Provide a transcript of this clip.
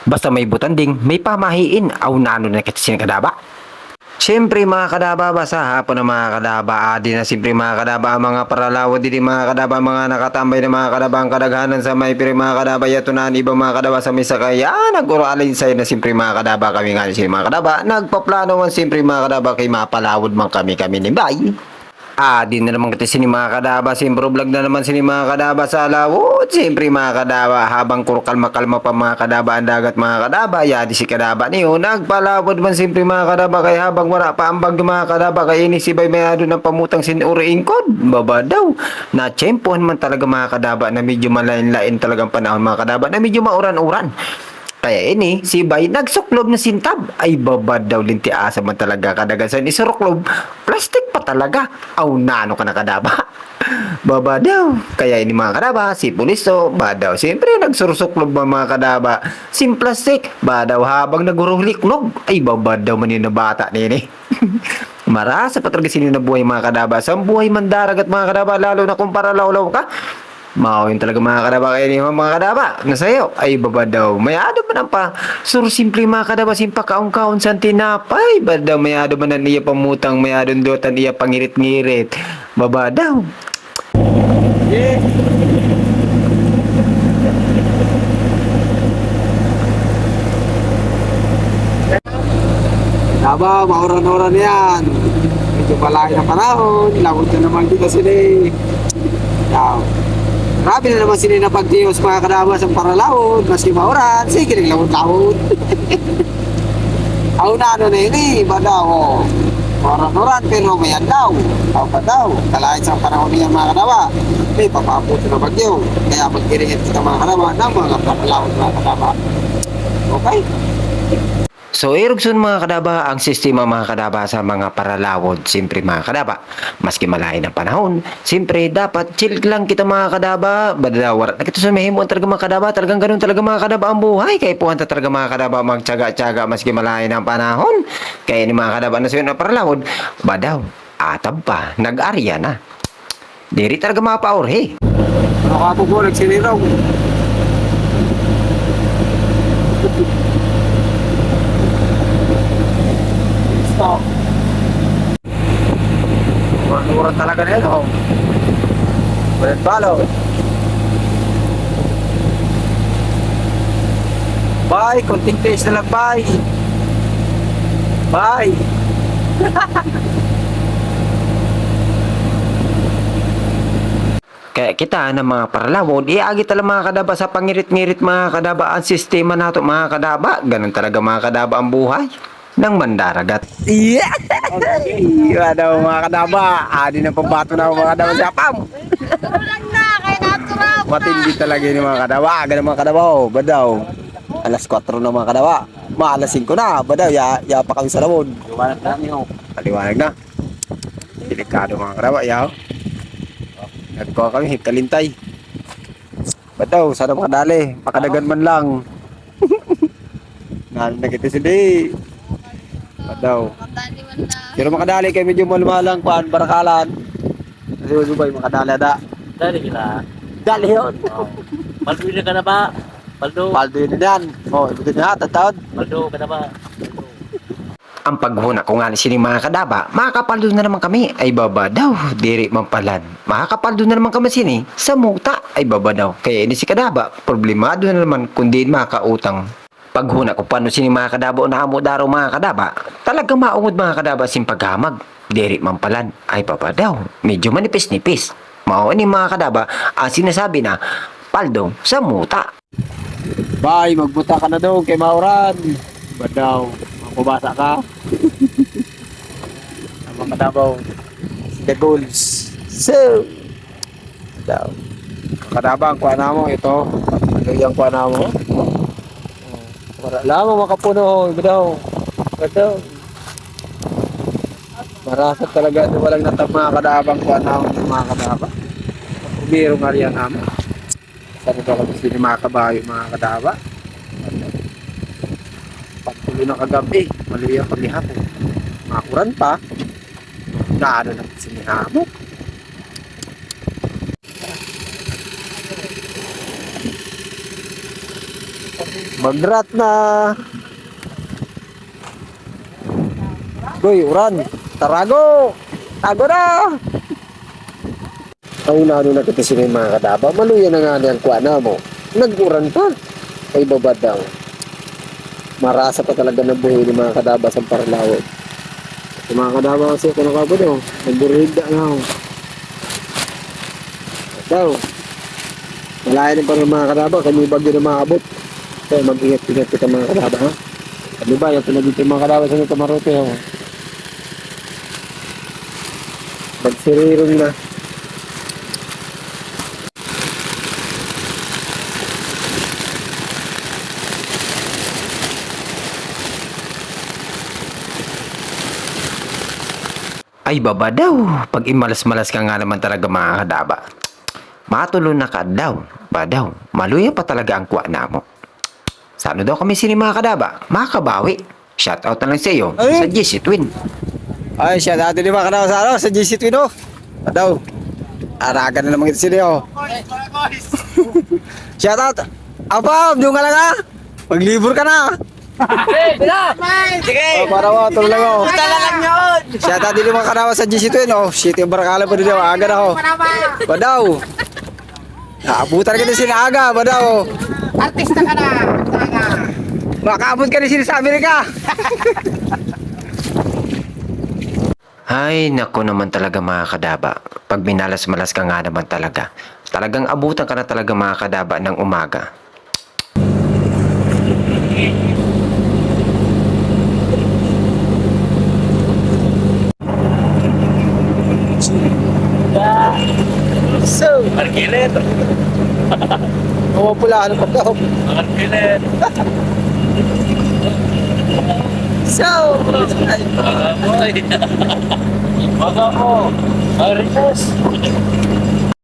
Basta may butanding, may pamahiin, aw nano na kita sinakadaba. Siyempre mga kadaba, basa hapon na mga kadaba, adi na siyempre mga kadaba, mga paralawo din mga kadaba, mga nakatambay na mga kadaba, ang kadaghanan sa may piri mga kadaba, yato na iba mga kadaba sa may sakaya, nag-uralin sa'yo na siyempre mga kadaba, kami nga sila mga kadaba, nagpaplano man siyempre mga kadaba, kay mapalawod man kami ni Bay. Di na naman kasi ni mga kadaba, siyempre vlog na naman si mga kadaba sa lawod. Siyempre mga kadaba, habang kalma-kalma pa mga kadaba ang dagat mga kadaba, di si kadaba niyo, nagpalawod man siyempre mga kadaba, kay habang wala pa ang bagyo mga kadaba, kay ini si Bay mayado ng pamutang sinuriin ko, baba daw. Na tsempohan man talaga mga kadaba, na medyo malain-lain talagang panahon mga kadaba, na medyo mauran-uran. Kaya ini, si Bay nagsuklob na sintab. Ay babad daw linti asa man talaga kadagasan isuruklob. Plastic pa talaga. Aw nano ka na kadaba. Baba daw. Kaya ini mga kadaba, si puliso, ba daw. Siyempre nagsurusuklob mga kadaba. Sim plastic, ba daw habang naguruhliknog. Ay babad daw man yun na bata nini. Marasa pa talaga sino na buhay mga kadaba. Sa buhay mandarag at mga kadaba, lalo na kung para lawlaw ka. Mao yun talaga mga kadaba, kayo ni mga kadaba na sayo ay baba daw mayado man ang pa simple mga kadaba simpa kaong-kaon sa tinapay ba daw mayado man ang iya pamutang mayado dotan iya pangirit-ngirit baba daw. Yeah. Daba, mauran-uran yan. Medyo malayo na panahon, lawod na naman kita sila. Yaw. Grabe na naman sila na pagdiyos mga kadabas ang paralawod, maski mauran, sige rin lawod-lawod. Aw na ano na yun iba daw, oh. Mauran-uran pero may daw, tao pa daw, kalahin sa panahon niya mga kadaba, may papaputo na bagyo, kaya magkiringin kita mga kadaba ng mga paralawod mga kadaba. Okay? So, irugsun mga kadaba ang sistema mga kadaba sa mga paralawod. Siyempre mga kadaba, maski malayo ng panahon, siyempre dapat chill lang kita mga kadaba. Badawar, nakita sa mahimo talaga mga kadaba, talagang ganun talaga mga kadaba ang buhay. Kaya puhanta talaga mga kadaba magtsaga-tsaga maski malayo ng panahon. Kaya ni mga kadaba na sayo na paralawod, badaw, atab pa, nag-arya na. Diri talaga mga paorhe. Ano ka po po, nagsiniraw? Stop. Murang talaga na yun, oh. Walang balo. Bye, konting taste na lang, bye. Bye. Kaya kita ng mga paralawod, iagi talaga mga kadaba sa pangirit-ngirit mga kadaba ang sistema nato mga kadaba. Ganun talaga mga kadaba ang buhay ng mandaragat. Yeah! Iba daw mga kadaba. Adi na pambato na mga kadaba sa pam. Tulang na, kaya naturaw na. Matindi talaga yung mga kadaba. Ganun mga kadaba, oh. Badaw. Alas 4 na mga kadaba. Alas 5 na. Badaw, ya pa kami sa lawod. Liwanag na niyo. Liwanag na. Delikado mga kadaba, yaw. Nagkuha kami, kalintay. Badaw, sana makadali. Pakadagan man lang. Nakita sila eh. Badaw. Matali man na. Pero makadali kayo medyo malmalang paan, barakalan. Kasi subay makadali ada. Dali kita. Dali yun. Paldo na ka na ba? Paldo. Paldo yun yan. Oh, ito na tatawad. Paldo ka na ba? Ang paghuna ko nga ni sini mga kadaba, makakapaldo na naman kami, ay baba daw, diri mampalan. Makakapaldo na naman kami sini, sa muta, ay baba daw. Kaya ini si kadaba, problemado na naman kundi makautang. Paghuna ko paano sini mga kadaba o naamo daro mga kadaba, talagang maungod mga kadaba sin paghamag, diri mampalan, ay baba daw, medyo manipis-nipis. Mao ni mga kadaba, ang sinasabi na, paldo sa muta. Bye, magbuta ka na daw kay Mauran. Badaw, mabasa ka. Ang mga kadabaw. The goals. So, badaw. Kadabang kuha na mo ito. Ano yung kuha na mo? Para lamang makapuno. Badaw. Badaw. Marasat talaga ito walang natag mga kadabang kuha na mo mga kadabang. Umirong ariyan namin. Saan ito kami sila mga kabayo mga kadaba? Pagtuloy na kagabi, maliya paghihapon. Makuran pa, naano na sinihamok. Bagrat na. Goy, uran. Tarago. Tago na. Ang unano na kita sila mga kadaba, maluya na nga niyang kuha na mo. Nag-uran pa. Ay babad daw. Marasa pa talaga ng buhay ng mga kadaba sa Paralawod. Yung mga kadaba kasi kung nakabod o, nag-burida na o. Daw. Malaya na pa ng mga kadaba, kami bagyo na maabot. Kaya mag-ingat-ingat kita mga kadaba ha. Ano ba, yung pinagito yung mga kadaba sa nito marote o. Magsirirong na. Ay baba daw, pag imalas-malas ka nga naman talaga mga kadaba. Matulo na ka daw, ba daw, maluya pa talaga ang kuha na mo. Sano daw kami sini mga kadaba, makabawi. Shout out na lang sa iyo, Ay! sa GC Twin. Ay, siya dati di ba ka na sa ano, sa GC Twin oh. Daw. Aragan na naman ito sila oh. Shout out. Apa, yung ka lang ha. Maglibur ka na. Sige! Oh, para mo, tuloy lang oh. Dala lang yun! Shout out din mga kanawa sa GC Twin oh. Shit, yung barakala pa din oh. Aga na oh. Badaw. Naabutan ka na sila aga, badaw. Artista ka na! Makaabot ka na sila sa Amerika. Ay, naku naman talaga mga kadaba. Pag minalas-malas ka nga naman talaga. Talagang abutan ka na talaga mga kadaba ng umaga. So, Markilit. pula ano pa daw. Markilit. So, ay, Mga boy. Mga mo. Marites.